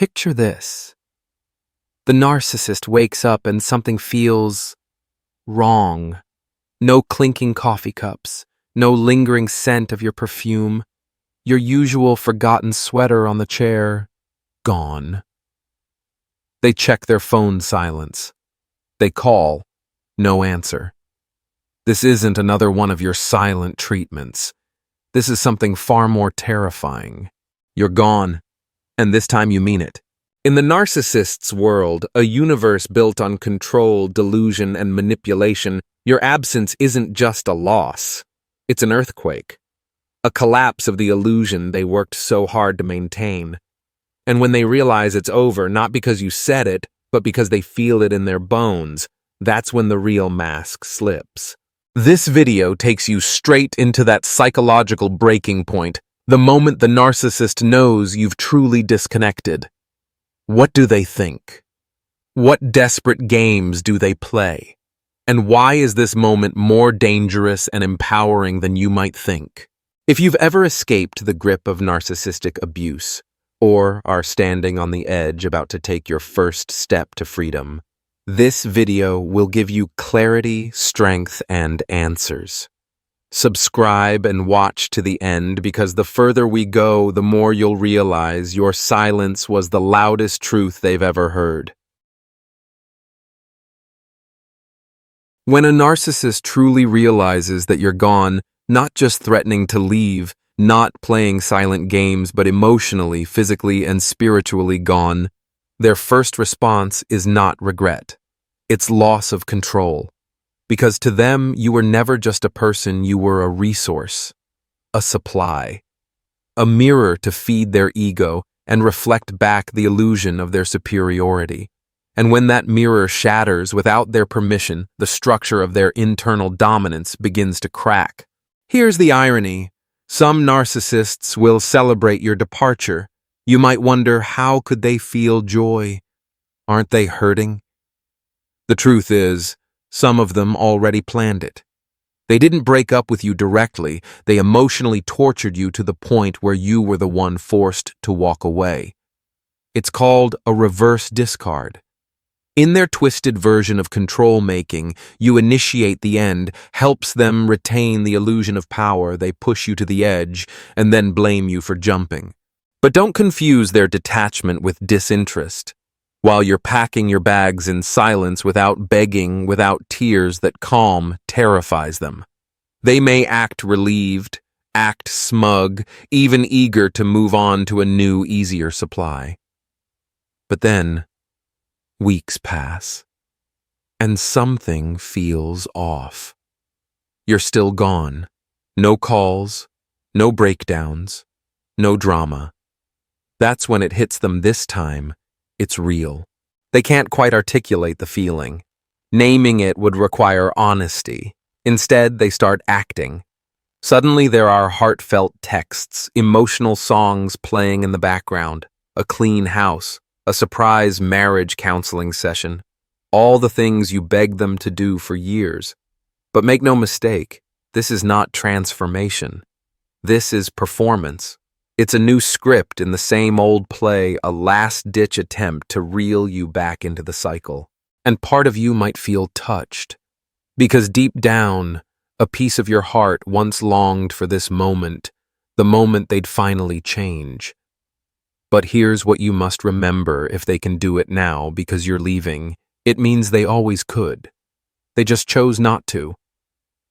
Picture this. The narcissist wakes up and something feels wrong. No clinking coffee cups, no lingering scent of your perfume, your usual forgotten sweater on the chair, gone. They check their phone silence. They call, no answer. This isn't another one of your silent treatments. This is something far more terrifying. You're gone, and this time you mean it. In the narcissist's world, a universe built on control, delusion, and manipulation, your absence isn't just a loss. It's an earthquake. A collapse of the illusion they worked so hard to maintain. And when they realize it's over, not because you said it, but because they feel it in their bones, that's when the real mask slips. This video takes you straight into that psychological breaking point, the moment the narcissist knows you've truly disconnected. What do they think? What desperate games do they play? And why is this moment more dangerous and empowering than you might think? If you've ever escaped the grip of narcissistic abuse, or are standing on the edge about to take your first step to freedom, this video will give you clarity, strength, and answers. Subscribe and watch to the end, because the further we go, the more you'll realize your silence was the loudest truth they've ever heard. When a narcissist truly realizes that you're gone, not just threatening to leave, not playing silent games, but emotionally, physically, and spiritually gone, their first response is not regret. It's loss of control. Because to them, you were never just a person, you were a resource, a supply, a mirror to feed their ego and reflect back the illusion of their superiority. And when that mirror shatters without their permission, the structure of their internal dominance begins to crack. Here's the irony. Some narcissists will celebrate your departure. You might wonder, how could they feel joy? Aren't they hurting? The truth is, some of them already planned it. They didn't break up with you directly, they emotionally tortured you to the point where you were the one forced to walk away. It's called a reverse discard. In their twisted version of control-making, you initiate the end, helps them retain the illusion of power, they push you to the edge, and then blame you for jumping. But don't confuse their detachment with disinterest. While you're packing your bags in silence, without begging, without tears, that calm terrifies them. They may act relieved, act smug, even eager to move on to a new, easier supply. But then, weeks pass, and something feels off. You're still gone. No calls, no breakdowns, no drama. That's when it hits them this time. It's real. They can't quite articulate the feeling. Naming it would require honesty. Instead, they start acting. Suddenly, there are heartfelt texts, emotional songs playing in the background, a clean house, a surprise marriage counseling session, all the things you begged them to do for years. But make no mistake, this is not transformation. This is performance. It's a new script in the same old play, a last-ditch attempt to reel you back into the cycle. And part of you might feel touched, because deep down, a piece of your heart once longed for this moment, the moment they'd finally change. But here's what you must remember: if they can do it now because you're leaving, it means they always could. They just chose not to.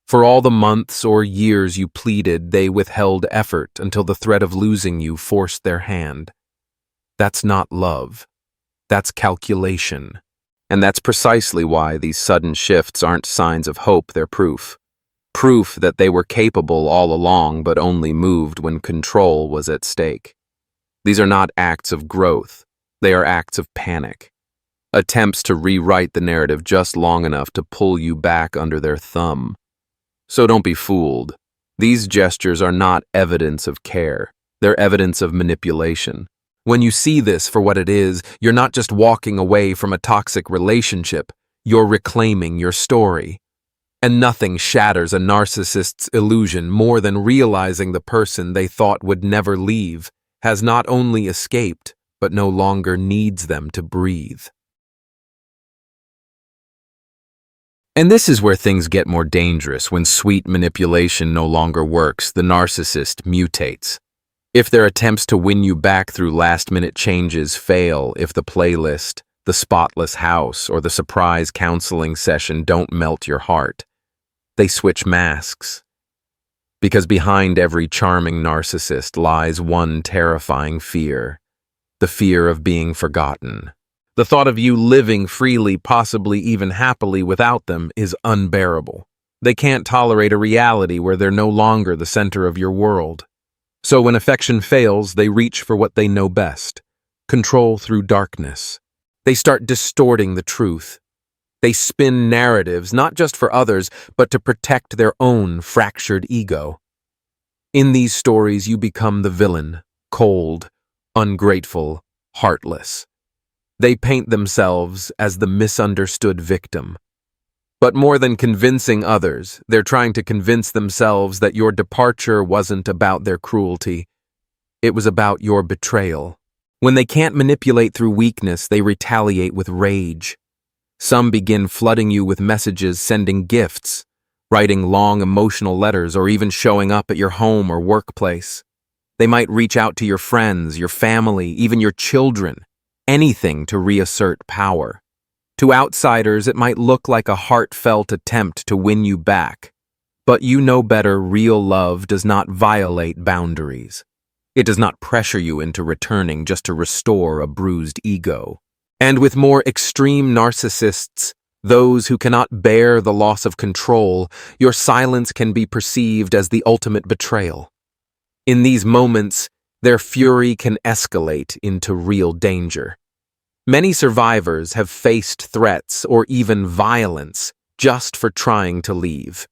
For all the months or years you pleaded, they withheld effort until the threat of losing you forced their hand. That's not love. That's calculation. And that's precisely why these sudden shifts aren't signs of hope, they're proof. Proof that they were capable all along, but only moved when control was at stake. These are not acts of growth. They are acts of panic. Attempts to rewrite the narrative just long enough to pull you back under their thumb. So don't be fooled. These gestures are not evidence of care. They're evidence of manipulation. When you see this for what it is, you're not just walking away from a toxic relationship, you're reclaiming your story. And nothing shatters a narcissist's illusion more than realizing the person they thought would never leave has not only escaped, but no longer needs them to breathe. And this is where things get more dangerous. When sweet manipulation no longer works, the narcissist mutates. If their attempts to win you back through last-minute changes fail, if the playlist, the spotless house, or the surprise counseling session don't melt your heart, they switch masks. Because behind every charming narcissist lies one terrifying fear, the fear of being forgotten. The thought of you living freely, possibly even happily without them, is unbearable. They can't tolerate a reality where they're no longer the center of your world. So when affection fails, they reach for what they know best: control through darkness. They start distorting the truth. They spin narratives, not just for others, but to protect their own fractured ego. In these stories, you become the villain, cold, ungrateful, heartless. They paint themselves as the misunderstood victim. But more than convincing others, they're trying to convince themselves that your departure wasn't about their cruelty. It was about your betrayal. When they can't manipulate through weakness, they retaliate with rage. Some begin flooding you with messages, sending gifts, writing long emotional letters, or even showing up at your home or workplace. They might reach out to your friends, your family, even your children, anything to reassert power. To outsiders, it might look like a heartfelt attempt to win you back. But you know better. Real love does not violate boundaries. It does not pressure you into returning just to restore a bruised ego. And with more extreme narcissists, those who cannot bear the loss of control, your silence can be perceived as the ultimate betrayal. In these moments, their fury can escalate into real danger. Many survivors have faced threats or even violence just for trying to leave.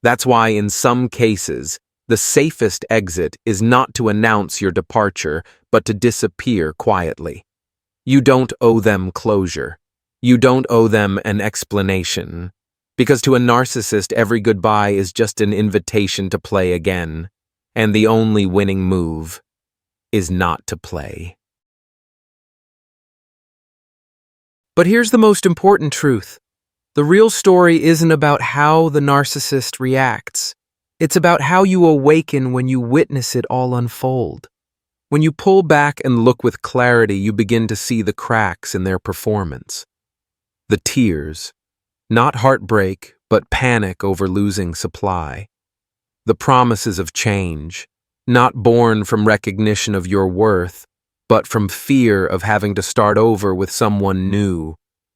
That's why in some cases, the safest exit is not to announce your departure, but to disappear quietly. You don't owe them closure. You don't owe them an explanation. Because to a narcissist, every goodbye is just an invitation to play again. And the only winning move is not to play. But here's the most important truth. The real story isn't about how the narcissist reacts. It's about how you awaken when you witness it all unfold. When you pull back and look with clarity, you begin to see the cracks in their performance. The tears, not heartbreak, but panic over losing supply. The promises of change, not born from recognition of your worth, but from fear of having to start over with someone new,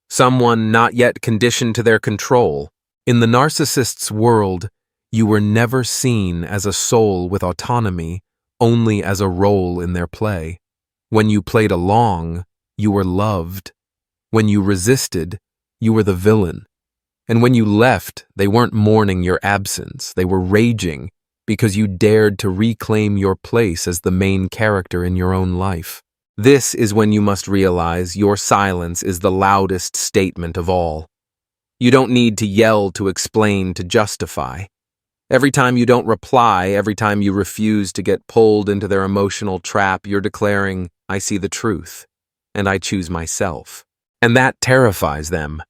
someone not yet conditioned to their control. In the narcissist's world, you were never seen as a soul with autonomy, only as a role in their play. When you played along, you were loved. When you resisted, you were the villain. And when you left, they weren't mourning your absence, they were raging because you dared to reclaim your place as the main character in your own life. This is when you must realize your silence is the loudest statement of all. You don't need to yell to explain, to justify. Every time you don't reply, every time you refuse to get pulled into their emotional trap, you're declaring, "I see the truth, and I choose myself." And that terrifies them.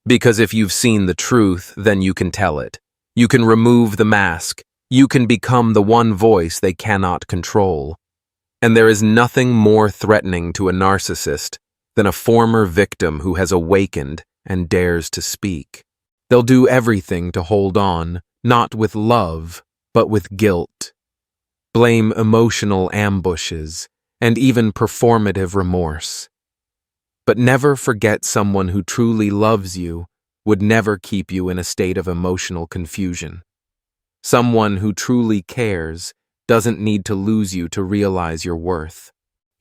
Because if you've seen the truth, then you can tell it. You can remove the mask. You can become the one voice they cannot control. And there is nothing more threatening to a narcissist than a former victim who has awakened and dares to speak. They'll do everything to hold on, not with love, but with guilt. Blame, emotional ambushes, and even performative remorse. But never forget, someone who truly loves you would never keep you in a state of emotional confusion. Someone who truly cares doesn't need to lose you to realize your worth.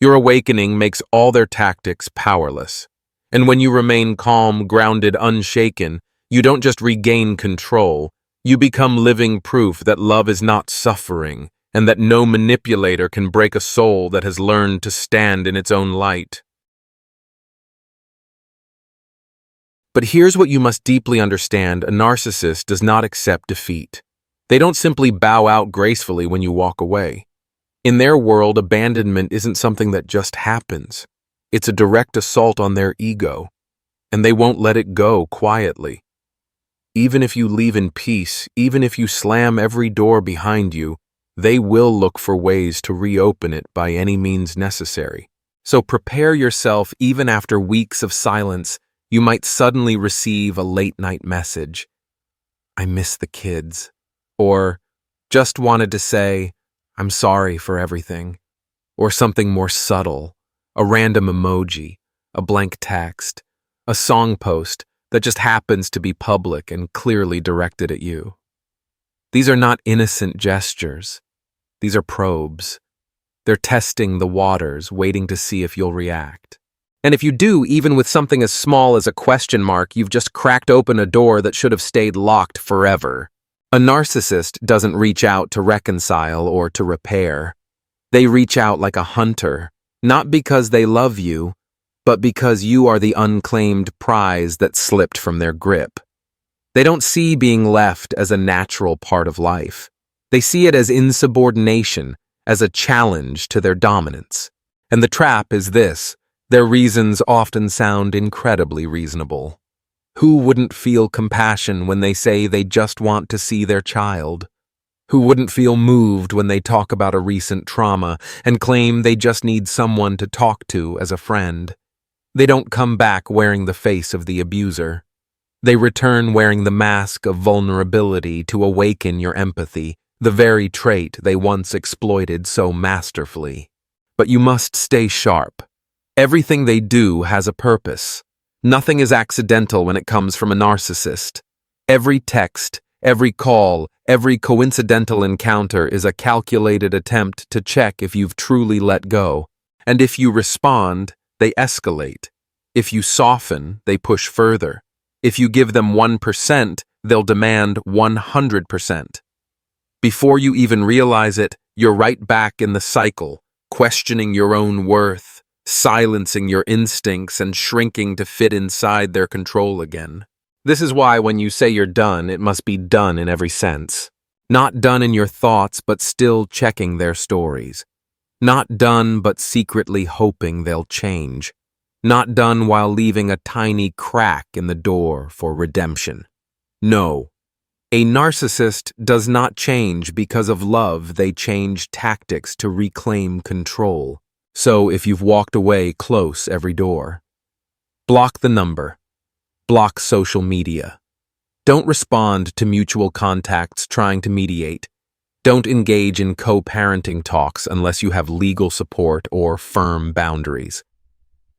Your awakening makes all their tactics powerless. And when you remain calm, grounded, unshaken, you don't just regain control, you become living proof that love is not suffering, and that no manipulator can break a soul that has learned to stand in its own light. But here's what you must deeply understand: a narcissist does not accept defeat. They don't simply bow out gracefully when you walk away. In their world, abandonment isn't something that just happens. It's a direct assault on their ego, and they won't let it go quietly. Even if you leave in peace, even if you slam every door behind you, they will look for ways to reopen it by any means necessary. So prepare yourself. Even after weeks of silence, you might suddenly receive a late-night message. I miss the kids. Or just wanted to say, I'm sorry for everything. Or something more subtle, a random emoji, a blank text, a song post that just happens to be public and clearly directed at you. These are not innocent gestures. These are probes. They're testing the waters, waiting to see if you'll react. And if you do, even with something as small as a question mark, you've just cracked open a door that should have stayed locked forever. A narcissist doesn't reach out to reconcile or to repair. They reach out like a hunter, not because they love you, but because you are the unclaimed prize that slipped from their grip. They don't see being left as a natural part of life. They see it as insubordination, as a challenge to their dominance. And the trap is this: their reasons often sound incredibly reasonable. Who wouldn't feel compassion when they say they just want to see their child? Who wouldn't feel moved when they talk about a recent trauma and claim they just need someone to talk to as a friend? They don't come back wearing the face of the abuser. They return wearing the mask of vulnerability to awaken your empathy, the very trait they once exploited so masterfully. But you must stay sharp. Everything they do has a purpose. Nothing is accidental when it comes from a narcissist. Every text, every call, every coincidental encounter is a calculated attempt to check if you've truly let go. And if you respond, they escalate. If you soften, they push further. If you give them 1%, they'll demand 100%. Before you even realize it, you're right back in the cycle, questioning your own worth, silencing your instincts, and shrinking to fit inside their control again. This is why when you say you're done, it must be done in every sense. Not done in your thoughts, but still checking their stories. Not done, but secretly hoping they'll change. Not done while leaving a tiny crack in the door for redemption. No. A narcissist does not change because of love. They change tactics to reclaim control. So if you've walked away, close every door. Block the number. Block social media. Don't respond to mutual contacts trying to mediate. Don't engage in co-parenting talks unless you have legal support or firm boundaries.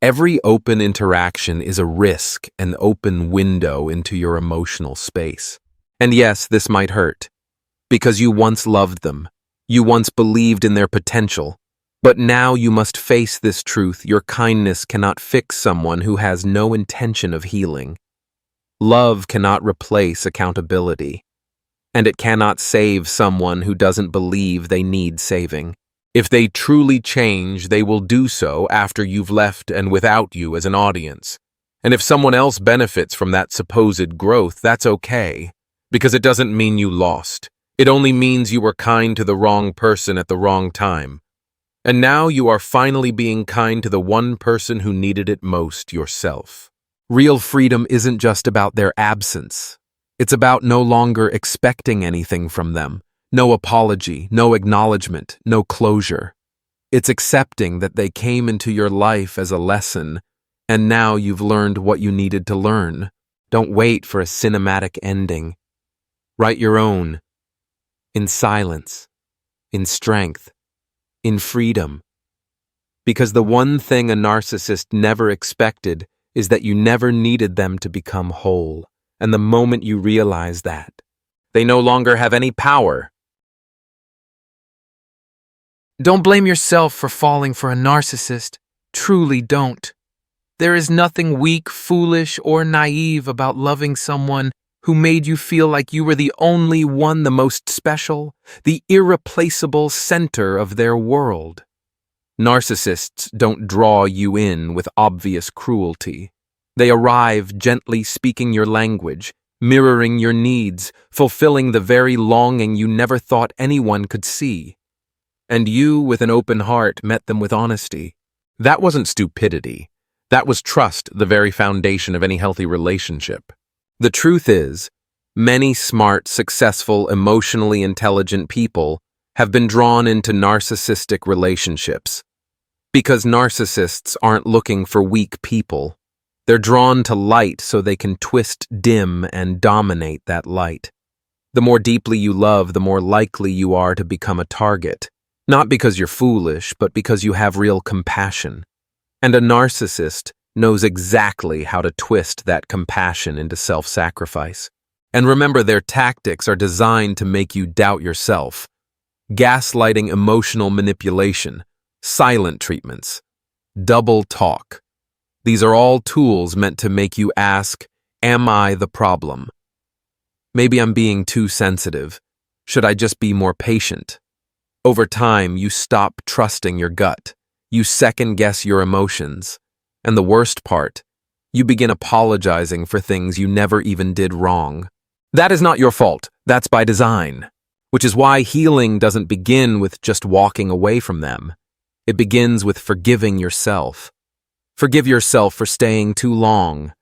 Every open interaction is a risk, an open window into your emotional space. And yes, this might hurt, because you once loved them, you once believed in their potential, but now you must face this truth: your kindness cannot fix someone who has no intention of healing. Love cannot replace accountability, and it cannot save someone who doesn't believe they need saving. If they truly change, they will do so after you've left and without you as an audience. And if someone else benefits from that supposed growth, that's okay. Because it doesn't mean you lost. It only means you were kind to the wrong person at the wrong time. And now you are finally being kind to the one person who needed it most, yourself. Real freedom isn't just about their absence. It's about no longer expecting anything from them. No apology, no acknowledgement, no closure. It's accepting that they came into your life as a lesson, and now you've learned what you needed to learn. Don't wait for a cinematic ending. Write your own, in silence, in strength, in freedom. Because the one thing a narcissist never expected is that you never needed them to become whole. And the moment you realize that, they no longer have any power. Don't blame yourself for falling for a narcissist. Truly don't. There is nothing weak, foolish, or naive about loving someone who made you feel like you were the only one, the most special, the irreplaceable center of their world. Narcissists don't draw you in with obvious cruelty. They arrive gently speaking your language, mirroring your needs, fulfilling the very longing you never thought anyone could see. and you, with an open heart, met them with honesty. That wasn't stupidity. That was trust, the very foundation of any healthy relationship. The truth is, many smart, successful, emotionally intelligent people have been drawn into narcissistic relationships. Because narcissists aren't looking for weak people. They're drawn to light so they can twist, dim, and dominate that light. The more deeply you love, the more likely you are to become a target. Not because you're foolish, but because you have real compassion. And a narcissist knows exactly how to twist that compassion into self-sacrifice. And remember, their tactics are designed to make you doubt yourself. Gaslighting, emotional manipulation, silent treatments, double talk. These are all tools meant to make you ask, am I the problem? Maybe I'm being too sensitive. Should I just be more patient? Over time, you stop trusting your gut. You second-guess your emotions. And the worst part, you begin apologizing for things you never even did wrong. That is not your fault. That's by design. Which is why healing doesn't begin with just walking away from them. It begins with forgiving yourself. Forgive yourself for staying too long.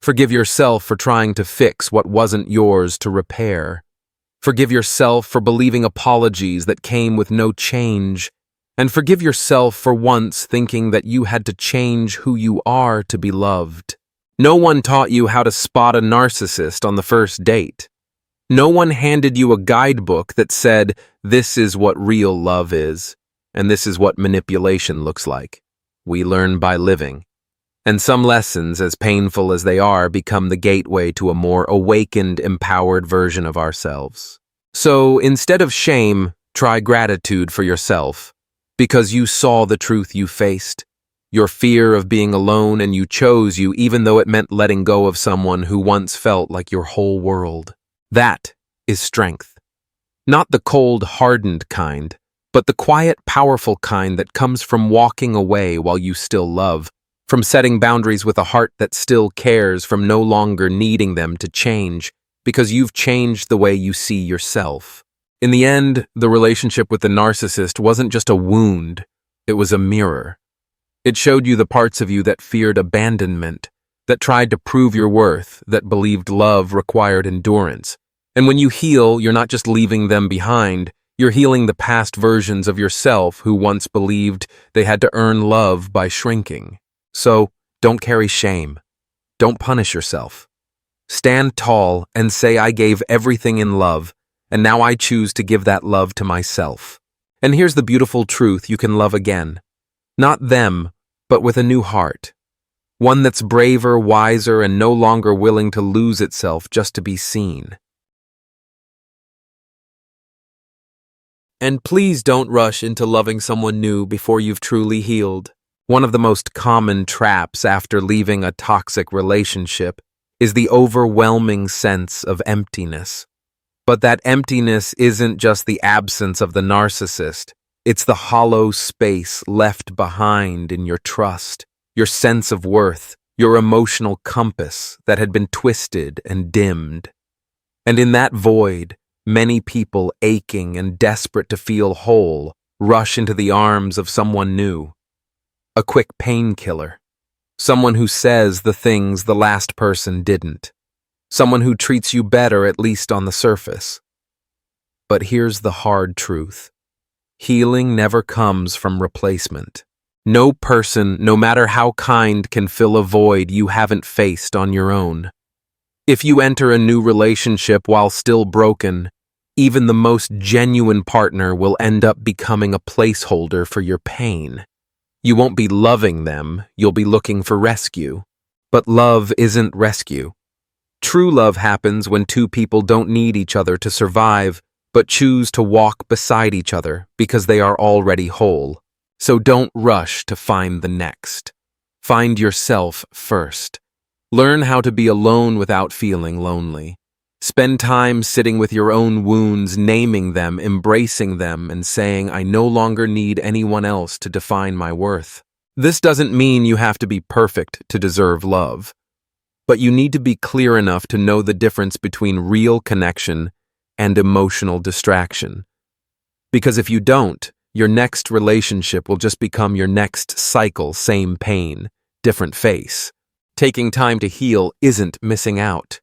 Forgive yourself for trying to fix what wasn't yours to repair. Forgive yourself for believing apologies that came with no change. And forgive yourself for once thinking that you had to change who you are to be loved. No one taught you how to spot a narcissist on the first date. No one handed you a guidebook that said, this is what real love is, and this is what manipulation looks like. We learn by living. And some lessons, as painful as they are, become the gateway to a more awakened, empowered version of ourselves. So instead of shame, try gratitude for yourself, because you saw the truth you faced, your fear of being alone, and you chose you even though it meant letting go of someone who once felt like your whole world. That is strength. Not the cold, hardened kind, but the quiet, powerful kind that comes from walking away while you still love, from setting boundaries with a heart that still cares, from no longer needing them to change, because you've changed the way you see yourself. In the end, the relationship with the narcissist wasn't just a wound, it was a mirror. It showed you the parts of you that feared abandonment, that tried to prove your worth, that believed love required endurance. And when you heal, you're not just leaving them behind, you're healing the past versions of yourself who once believed they had to earn love by shrinking. So, don't carry shame. Don't punish yourself. Stand tall and say, I gave everything in love, and now I choose to give that love to myself. And here's the beautiful truth: you can love again. Not them, but with a new heart. One that's braver, wiser, and no longer willing to lose itself just to be seen. And please don't rush into loving someone new before you've truly healed. One of the most common traps after leaving a toxic relationship is the overwhelming sense of emptiness. But that emptiness isn't just the absence of the narcissist. It's the hollow space left behind in your trust, your sense of worth, your emotional compass that had been twisted and dimmed. And in that void, many people, aching and desperate to feel whole, rush into the arms of someone new. A quick painkiller. Someone who says the things the last person didn't. Someone who treats you better, at least on the surface. But here's the hard truth. Healing never comes from replacement. No person, no matter how kind, can fill a void you haven't faced on your own. If you enter a new relationship while still broken, even the most genuine partner will end up becoming a placeholder for your pain. You won't be loving them, you'll be looking for rescue. But love isn't rescue. True love happens when two people don't need each other to survive, but choose to walk beside each other because they are already whole. So don't rush to find the next. Find yourself first. Learn how to be alone without feeling lonely. Spend time sitting with your own wounds, naming them, embracing them, and saying, I no longer need anyone else to define my worth. This doesn't mean you have to be perfect to deserve love, but you need to be clear enough to know the difference between real connection and emotional distraction. Because if you don't, Your next relationship will just become your next cycle, same pain, different face. Taking time to heal isn't missing out.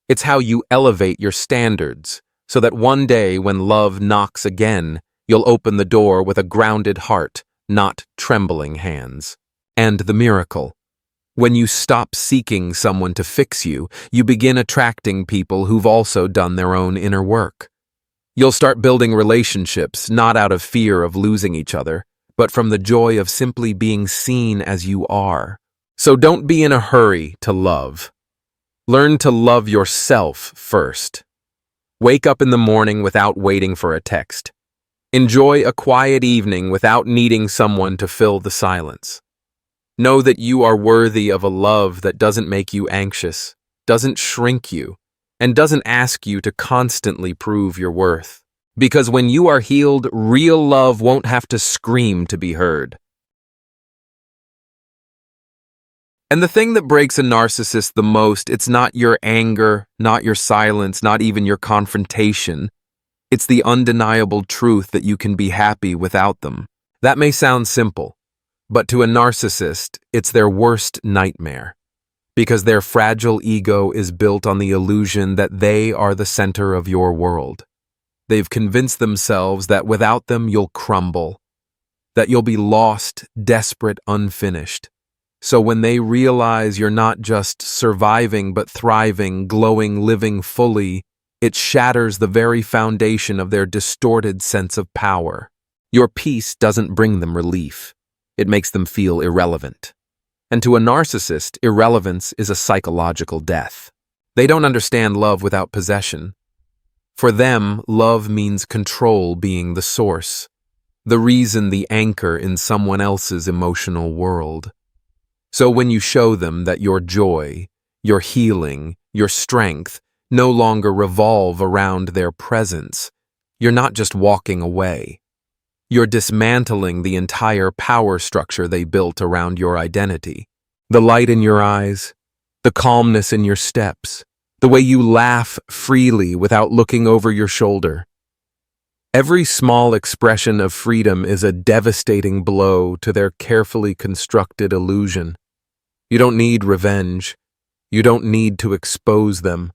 It's how you elevate your standards, so that one day when love knocks again, you'll open the door with a grounded heart, not trembling hands. And the miracle. When you stop seeking someone to fix you, you begin attracting people who've also done their own inner work. You'll start building relationships not out of fear of losing each other, but from the joy of simply being seen as you are. So don't be in a hurry to love. Learn to love yourself first. Wake up in the morning without waiting for a text. Enjoy a quiet evening without needing someone to fill the silence. Know that you are worthy of a love that doesn't make you anxious, doesn't shrink you, and doesn't ask you to constantly prove your worth. Because when you are healed, real love won't have to scream to be heard. And the thing that breaks a narcissist the most, it's not your anger, not your silence, not even your confrontation. It's the undeniable truth that you can be happy without them. That may sound simple, but to a narcissist, it's their worst nightmare. Because their fragile ego is built on the illusion that they are the center of your world. They've convinced themselves that without them you'll crumble, that you'll be lost, desperate, unfinished. So when they realize you're not just surviving but thriving, glowing, living fully, it shatters the very foundation of their distorted sense of power. Your peace doesn't bring them relief. It makes them feel irrelevant. And to a narcissist, irrelevance is a psychological death. They don't understand love without possession. For them, love means control being the source, the reason, the anchor in someone else's emotional world. So when you show them that your joy, your healing, your strength no longer revolve around their presence, you're not just walking away. You're dismantling the entire power structure they built around your identity. The light in your eyes, the calmness in your steps, the way you laugh freely without looking over your shoulder. Every small expression of freedom is a devastating blow to their carefully constructed illusion. You don't need revenge. You don't need to expose them.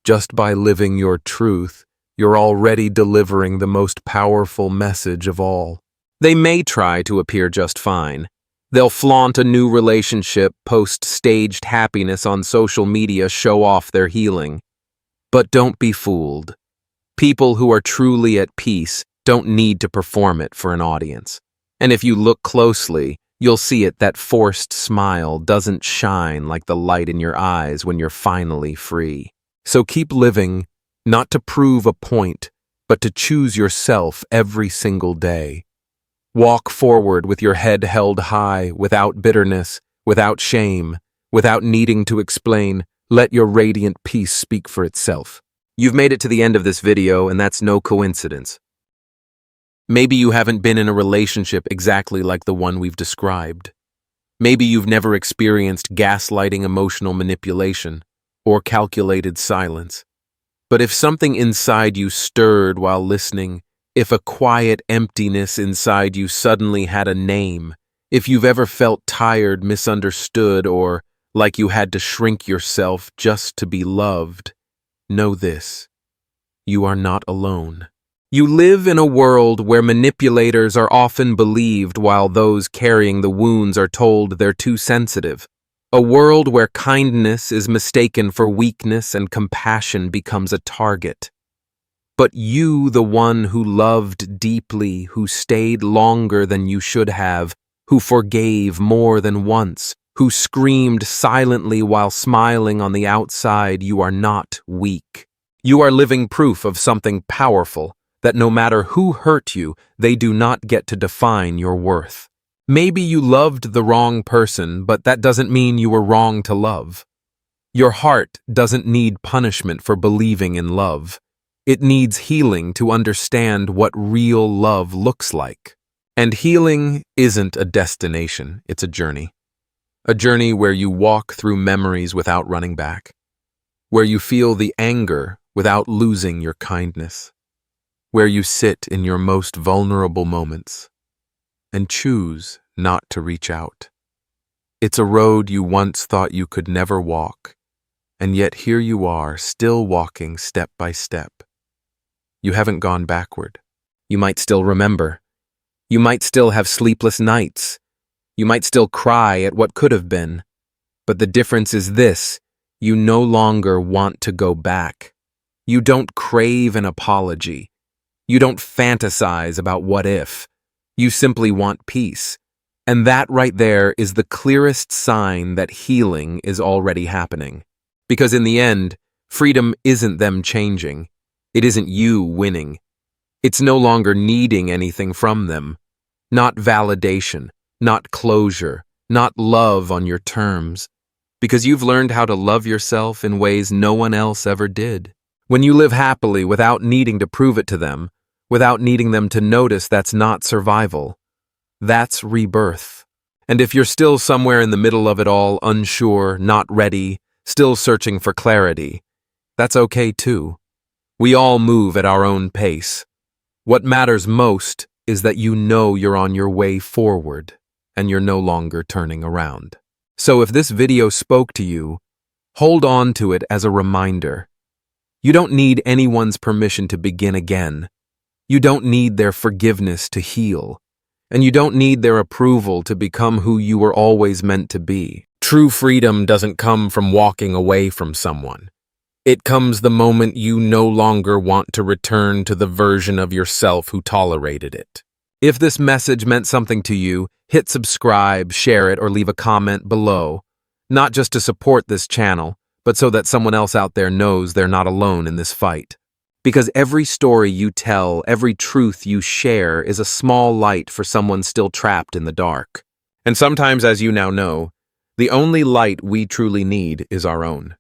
Just by living your truth, you're already delivering the most powerful message of all. They may try to appear just fine. They'll flaunt a new relationship, post staged happiness on social media, show off their healing. But don't be fooled. People who are truly at peace don't need to perform it for an audience. And if you look closely, you'll see that forced smile doesn't shine like the light in your eyes when you're finally free. So keep living, not to prove a point, but to choose yourself every single day. Walk forward with your head held high, without bitterness, without shame, without needing to explain. Let your radiant peace speak for itself. You've made it to the end of this video, and that's no coincidence. Maybe you haven't been in a relationship exactly like the one we've described. Maybe you've never experienced gaslighting emotional manipulation or calculated silence. But if something inside you stirred while listening, if a quiet emptiness inside you suddenly had a name, if you've ever felt tired, misunderstood, or like you had to shrink yourself just to be loved, know this: you are not alone. You live in a world where manipulators are often believed while those carrying the wounds are told they're too sensitive. A world where kindness is mistaken for weakness and compassion becomes a target. But you, the one who loved deeply, who stayed longer than you should have, who forgave more than once, who screamed silently while smiling on the outside, you are not weak. You are living proof of something powerful, that no matter who hurt you, they do not get to define your worth. Maybe you loved the wrong person, but that doesn't mean you were wrong to love. Your heart doesn't need punishment for believing in love. It needs healing to understand what real love looks like. And healing isn't a destination, it's a journey. A journey where you walk through memories without running back. Where you feel the anger without losing your kindness. where you sit in your most vulnerable moments and choose not to reach out. It's a road you once thought you could never walk, and yet here you are, still walking step by step. You haven't gone backward. You might still remember. You might still have sleepless nights. You might still cry at what could have been. But the difference is this: you no longer want to go back. You don't crave an apology. You don't fantasize about what if. You simply want peace. And that right there is the clearest sign that healing is already happening. Because in the end, freedom isn't them changing. It isn't you winning. It's no longer needing anything from them. Not validation, not closure, not love on your terms. Because you've learned how to love yourself in ways no one else ever did. When you live happily without needing to prove it to them, without needing them to notice, that's not survival. That's rebirth. And if you're still somewhere in the middle of it all, unsure, not ready, still searching for clarity, that's okay too. We all move at our own pace. What matters most is that you know you're on your way forward and you're no longer turning around. So if this video spoke to you, hold on to it as a reminder. You don't need anyone's permission to begin again. You don't need their forgiveness to heal. And you don't need their approval to become who you were always meant to be. True freedom doesn't come from walking away from someone. It comes the moment you no longer want to return to the version of yourself who tolerated it. If this message meant something to you, hit subscribe, share it, or leave a comment below. Not just to support this channel, but so that someone else out there knows they're not alone in this fight. Because every story you tell, every truth you share is a small light for someone still trapped in the dark. And sometimes, as you now know, the only light we truly need is our own.